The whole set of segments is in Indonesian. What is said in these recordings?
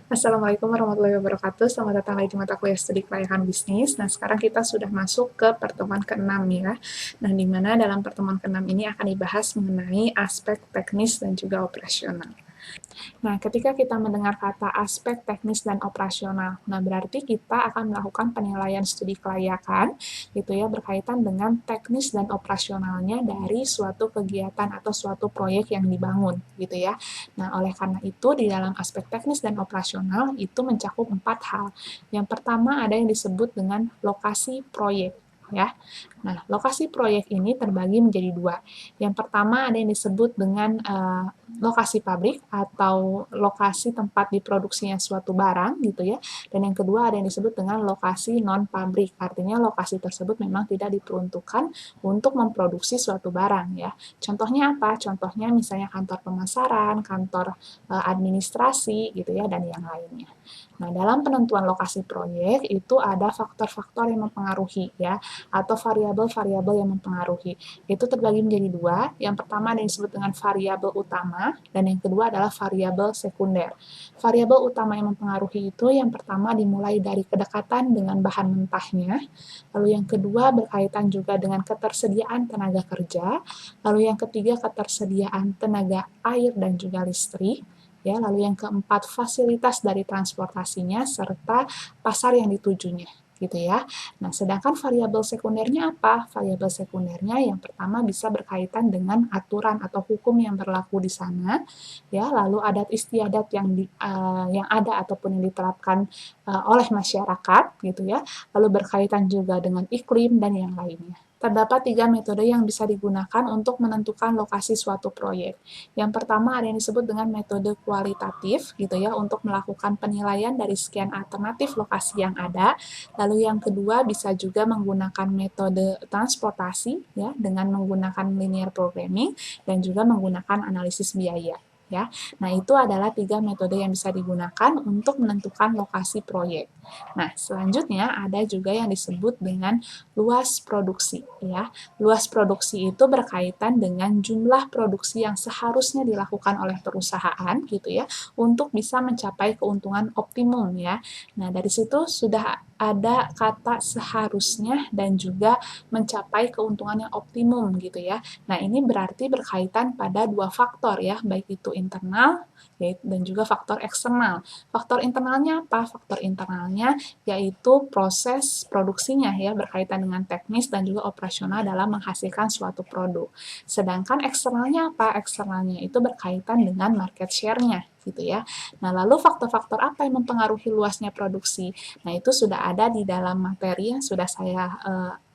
Assalamualaikum warahmatullahi wabarakatuh. Selamat datang lagi di mata kuliah studi kelayakan bisnis. Nah, sekarang kita sudah masuk ke pertemuan ke-6 ya. Nah, di mana dalam pertemuan ke-6 ini akan dibahas mengenai aspek teknis dan juga operasional. Nah, ketika kita mendengar kata aspek teknis dan operasional, nah berarti kita akan melakukan penilaian studi kelayakan gitu ya berkaitan dengan teknis dan operasionalnya dari suatu kegiatan atau suatu proyek yang dibangun gitu ya. Nah, oleh karena itu di dalam aspek teknis dan operasional itu mencakup 4 hal. Yang pertama ada yang disebut dengan lokasi proyek ya. Nah, lokasi proyek ini terbagi menjadi dua. Yang pertama ada yang disebut dengan lokasi pabrik atau lokasi tempat diproduksinya suatu barang gitu ya. Dan yang kedua ada yang disebut dengan lokasi non pabrik. Artinya lokasi tersebut memang tidak diperuntukkan untuk memproduksi suatu barang ya. Contohnya apa? Contohnya misalnya kantor pemasaran, kantor administrasi gitu ya dan yang lainnya. Nah, dalam penentuan lokasi proyek itu ada faktor-faktor yang mempengaruhi ya atau variabel-variabel yang mempengaruhi. Itu terbagi menjadi dua. Yang pertama ada yang disebut dengan variabel utama dan yang kedua adalah variabel sekunder. Variabel utama yang mempengaruhi itu yang pertama dimulai dari kedekatan dengan bahan mentahnya, lalu yang kedua berkaitan juga dengan ketersediaan tenaga kerja, lalu yang ketiga ketersediaan tenaga air dan juga listrik, ya, lalu yang keempat fasilitas dari transportasinya serta pasar yang ditujunya gitu ya. Nah, sedangkan variabel sekundernya apa? Variabel sekundernya yang pertama bisa berkaitan dengan aturan atau hukum yang berlaku di sana, ya, lalu adat istiadat yang ada ataupun yang diterapkan oleh masyarakat gitu ya, lalu berkaitan juga dengan iklim dan yang lainnya. Terdapat 3 metode yang bisa digunakan untuk menentukan lokasi suatu proyek. Yang pertama ada yang disebut dengan metode kualitatif gitu ya untuk melakukan penilaian dari sekian alternatif lokasi yang ada. Lalu yang kedua bisa juga menggunakan metode transportasi ya dengan menggunakan linear programming dan juga menggunakan analisis biaya ya. Nah, itu adalah 3 metode yang bisa digunakan untuk menentukan lokasi proyek. Nah, selanjutnya ada juga yang disebut dengan luas produksi ya. Luas produksi itu berkaitan dengan jumlah produksi yang seharusnya dilakukan oleh perusahaan gitu ya untuk bisa mencapai keuntungan optimum ya. Nah, dari situ sudah ada kata seharusnya dan juga mencapai keuntungan yang optimum gitu ya. Nah, ini berarti berkaitan pada dua faktor ya, baik itu internal dan juga faktor eksternal. Faktor internalnya apa? Faktor internalnya yaitu proses produksinya ya, berkaitan dengan teknis dan juga operasional dalam menghasilkan suatu produk. Sedangkan eksternalnya apa? Eksternalnya itu berkaitan dengan market share-nya gitu ya. Nah, lalu faktor-faktor apa yang mempengaruhi luasnya produksi? Nah, itu sudah ada di dalam materi yang sudah saya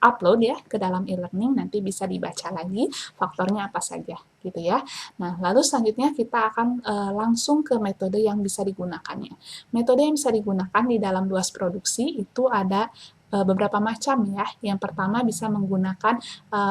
upload ya ke dalam e-learning, nanti bisa dibaca lagi faktornya apa saja gitu ya. Nah, lalu selanjutnya kita akan langsung ke metode yang bisa digunakannya. Metode yang bisa digunakan di dalam luas produksi itu ada beberapa macam ya. Yang pertama bisa menggunakan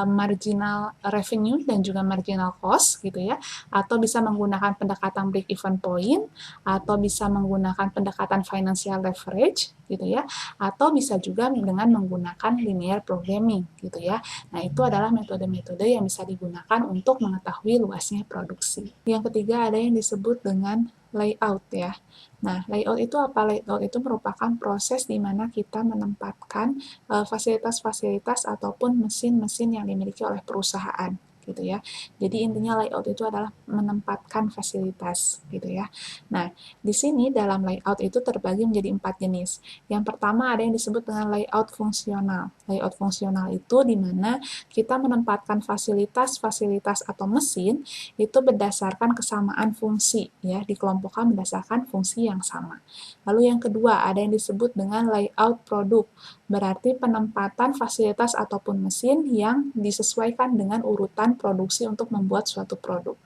marginal revenue dan juga marginal cost gitu ya, atau bisa menggunakan pendekatan break even point, atau bisa menggunakan pendekatan financial leverage gitu ya, atau bisa juga dengan menggunakan linear programming gitu ya. Nah, itu adalah metode-metode yang bisa digunakan untuk mengetahui luasnya produksi. Yang ketiga ada yang disebut dengan layout ya. Nah, layout itu apa? Layout itu merupakan proses di mana kita menempatkan fasilitas-fasilitas ataupun mesin-mesin yang dimiliki oleh perusahaan gitu ya. Jadi intinya layout itu adalah menempatkan fasilitas gitu ya. Nah, di sini dalam layout itu terbagi menjadi 4 jenis. Yang pertama ada yang disebut dengan layout fungsional. Layout fungsional itu di mana kita menempatkan fasilitas-fasilitas atau mesin itu berdasarkan kesamaan fungsi ya, dikelompokkan berdasarkan fungsi yang sama. Lalu yang kedua ada yang disebut dengan layout produk. Berarti penempatan fasilitas ataupun mesin yang disesuaikan dengan urutan produksi untuk membuat suatu produk.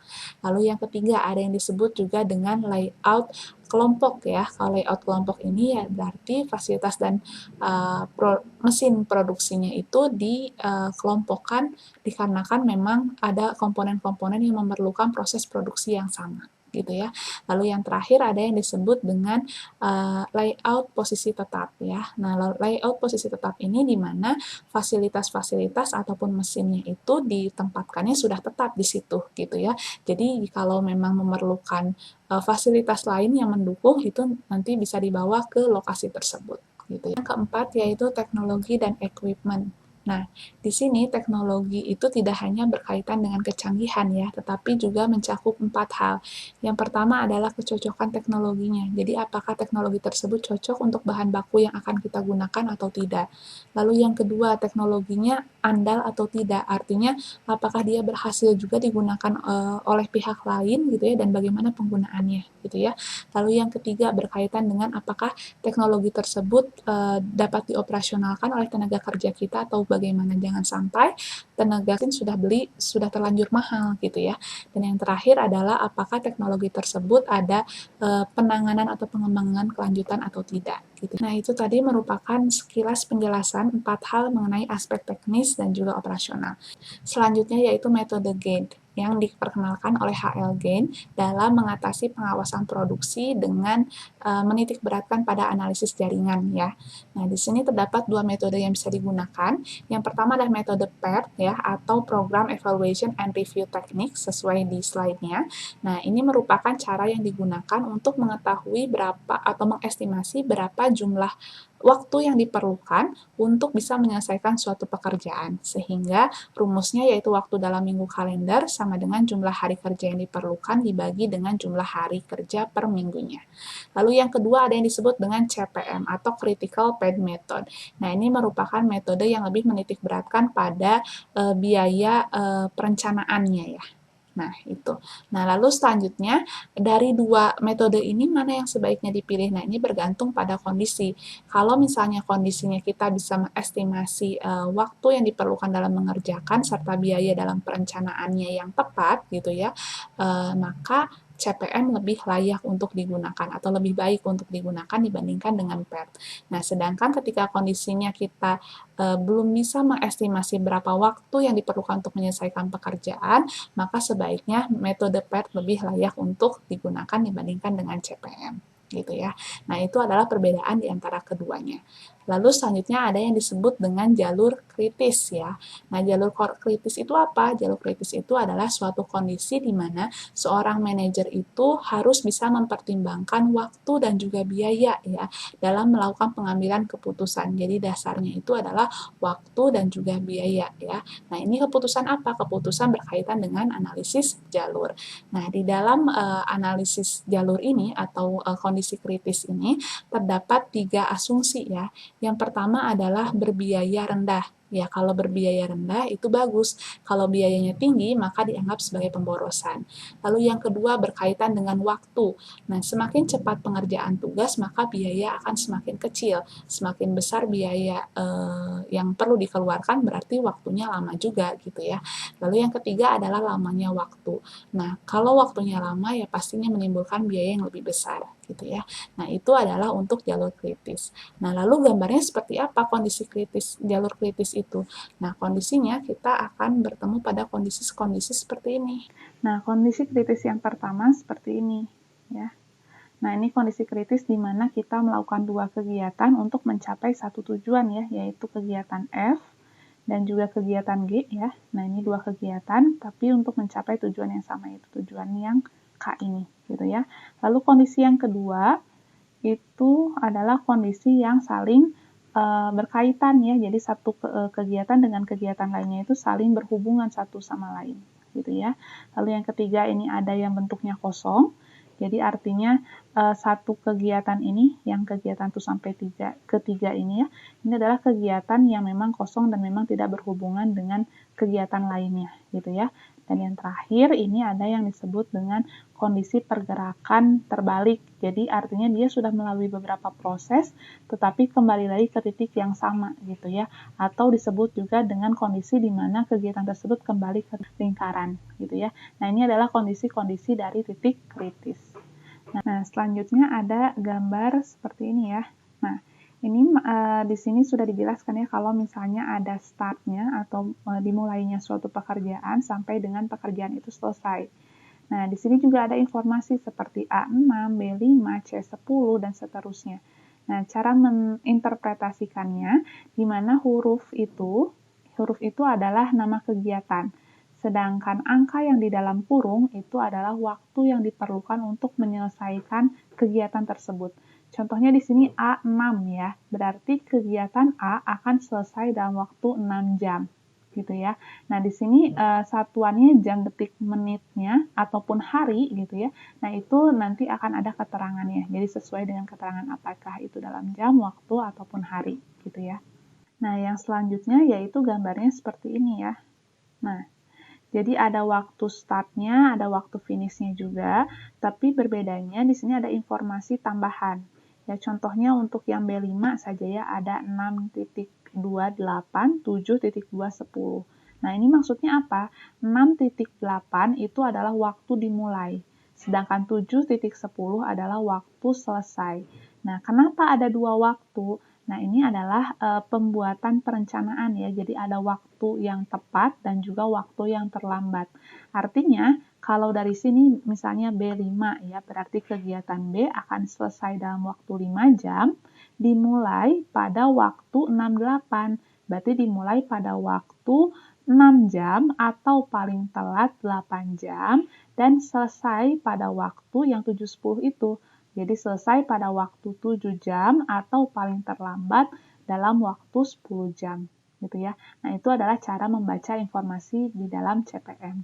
Lalu yang ketiga ada yang disebut juga dengan layout kelompok ya. Kalau layout kelompok ini ya berarti fasilitas dan mesin produksinya itu dikelompokkan dikarenakan memang ada komponen-komponen yang memerlukan proses produksi yang sama. gitu ya. Lalu yang terakhir ada yang disebut dengan layout posisi tetap ya. Nah, layout posisi tetap ini di mana fasilitas-fasilitas ataupun mesinnya itu ditempatkannya sudah tetap di situ gitu ya. Jadi kalau memang memerlukan fasilitas lain yang mendukung itu nanti bisa dibawa ke lokasi tersebut gitu ya. Yang keempat yaitu teknologi dan equipment. Nah, di sini teknologi itu tidak hanya berkaitan dengan kecanggihan ya, tetapi juga mencakup 4 hal. Yang pertama adalah kecocokan teknologinya. Jadi apakah teknologi tersebut cocok untuk bahan baku yang akan kita gunakan atau tidak. Lalu yang kedua, teknologinya andal atau tidak. Artinya apakah dia berhasil juga digunakan oleh pihak lain gitu ya, dan bagaimana penggunaannya gitu ya. Lalu yang ketiga berkaitan dengan apakah teknologi tersebut dapat dioperasionalkan oleh tenaga kerja kita atau bagaimana. Jangan sampai tenaga mesin sudah terlanjur mahal gitu ya. Dan yang terakhir adalah apakah teknologi tersebut ada penanganan atau pengembangan kelanjutan atau tidak gitu. Nah, itu tadi merupakan sekilas penjelasan 4 hal mengenai aspek teknis dan juga operasional. Selanjutnya yaitu metode GAIN yang diperkenalkan oleh HL Gain dalam mengatasi pengawasan produksi dengan menitik beratkan pada analisis jaringan ya. Nah, di sini terdapat 2 metode yang bisa digunakan. Yang pertama adalah metode PERT ya, atau Program Evaluation and Review Technique sesuai di slide-nya. Nah, ini merupakan cara yang digunakan untuk mengetahui berapa atau mengestimasi berapa jumlah waktu yang diperlukan untuk bisa menyelesaikan suatu pekerjaan, sehingga rumusnya yaitu waktu dalam minggu kalender sama dengan jumlah hari kerja yang diperlukan dibagi dengan jumlah hari kerja per minggunya. Lalu yang kedua ada yang disebut dengan CPM atau Critical Path Method. Nah, ini merupakan metode yang lebih menitik beratkan pada biaya perencanaannya ya. Nah, itu. Nah, lalu selanjutnya, dari 2 metode ini mana yang sebaiknya dipilih? Nah, ini bergantung pada kondisi. Kalau misalnya kondisinya kita bisa mengestimasi waktu yang diperlukan dalam mengerjakan serta biaya dalam perencanaannya yang tepat gitu ya, maka CPM lebih layak untuk digunakan atau lebih baik untuk digunakan dibandingkan dengan PERT. Nah, sedangkan ketika kondisinya kita belum bisa mengestimasi berapa waktu yang diperlukan untuk menyelesaikan pekerjaan, maka sebaiknya metode PERT lebih layak untuk digunakan dibandingkan dengan CPM gitu ya. Nah, itu adalah perbedaan di antara keduanya. Lalu selanjutnya ada yang disebut dengan jalur kritis ya. Nah, jalur kritis itu apa? Jalur kritis itu adalah suatu kondisi di mana seorang manajer itu harus bisa mempertimbangkan waktu dan juga biaya ya dalam melakukan pengambilan keputusan. Jadi dasarnya itu adalah waktu dan juga biaya ya. Nah, ini keputusan apa? Keputusan berkaitan dengan analisis jalur. Nah, di dalam analisis jalur ini atau kondisi kritis ini terdapat 3 asumsi ya. Yang pertama adalah berbiaya rendah. Ya, kalau berbiaya rendah itu bagus. Kalau biayanya tinggi, maka dianggap sebagai pemborosan. Lalu yang kedua berkaitan dengan waktu. Nah, semakin cepat pengerjaan tugas, maka biaya akan semakin kecil. Semakin besar biaya yang perlu dikeluarkan, berarti waktunya lama juga gitu ya. Lalu yang ketiga adalah lamanya waktu. Nah, kalau waktunya lama, ya pastinya menimbulkan biaya yang lebih besar gitu ya. Nah, itu adalah untuk jalur kritis. Nah, lalu gambarnya seperti apa kondisi kritis, jalur kritis itu? Nah, kondisinya kita akan bertemu pada kondisi-kondisi seperti ini. Nah, kondisi kritis yang pertama seperti ini, ya. Nah, ini kondisi kritis di mana kita melakukan 2 kegiatan untuk mencapai satu tujuan ya, yaitu kegiatan F dan juga kegiatan G ya. Nah, ini 2 kegiatan, tapi untuk mencapai tujuan yang sama, yaitu tujuan yang K ini, gitu ya. Lalu kondisi yang kedua, itu adalah kondisi yang saling berkaitan ya, jadi satu kegiatan dengan kegiatan lainnya itu saling berhubungan satu sama lain gitu ya. Lalu yang ketiga ini ada yang bentuknya kosong, jadi artinya satu kegiatan ini, yang kegiatan 1 sampai ketiga ini ya, ini adalah kegiatan yang memang kosong dan memang tidak berhubungan dengan kegiatan lainnya gitu ya. Dan yang terakhir ini ada yang disebut dengan kondisi pergerakan terbalik. Jadi artinya dia sudah melalui beberapa proses tetapi kembali lagi ke titik yang sama gitu ya. Atau disebut juga dengan kondisi di mana kegiatan tersebut kembali ke lingkaran gitu ya. Nah, ini adalah kondisi-kondisi dari titik kritis. Nah, selanjutnya ada gambar seperti ini ya. Nah, ini di sini sudah dijelaskan ya kalau misalnya ada startnya atau dimulainya suatu pekerjaan sampai dengan pekerjaan itu selesai. Nah, di sini juga ada informasi seperti A6, B5, C10, dan seterusnya. Nah, cara menginterpretasikannya, di mana huruf itu adalah nama kegiatan. Sedangkan angka yang di dalam kurung itu adalah waktu yang diperlukan untuk menyelesaikan kegiatan tersebut. Contohnya di sini A6 ya, berarti kegiatan A akan selesai dalam waktu 6 jam. Gitu ya. Nah, di sini satuannya jam, detik, menitnya ataupun hari gitu ya. Nah, itu nanti akan ada keterangannya. Jadi sesuai dengan keterangan apakah itu dalam jam, waktu ataupun hari gitu ya. Nah, yang selanjutnya yaitu gambarnya seperti ini ya. Nah, jadi ada waktu startnya, ada waktu finishnya juga, tapi berbedanya di sini ada informasi tambahan. Ya, contohnya untuk yang B5 saja ya, ada 6.28, 7.210. Nah, ini maksudnya apa? 6.8 itu adalah waktu dimulai, sedangkan 7.10 adalah waktu selesai. Nah, kenapa ada dua waktu? Nah, ini adalah pembuatan perencanaan ya. Jadi ada waktu yang tepat dan juga waktu yang terlambat. Artinya, kalau dari sini misalnya B5 ya, berarti kegiatan B akan selesai dalam waktu 5 jam, dimulai pada waktu 6.8. Berarti dimulai pada waktu 6 jam atau paling telat 8 jam dan selesai pada waktu yang 7.10 itu. Jadi selesai pada waktu 7 jam atau paling terlambat dalam waktu 10 jam gitu ya. Nah, itu adalah cara membaca informasi di dalam CPM.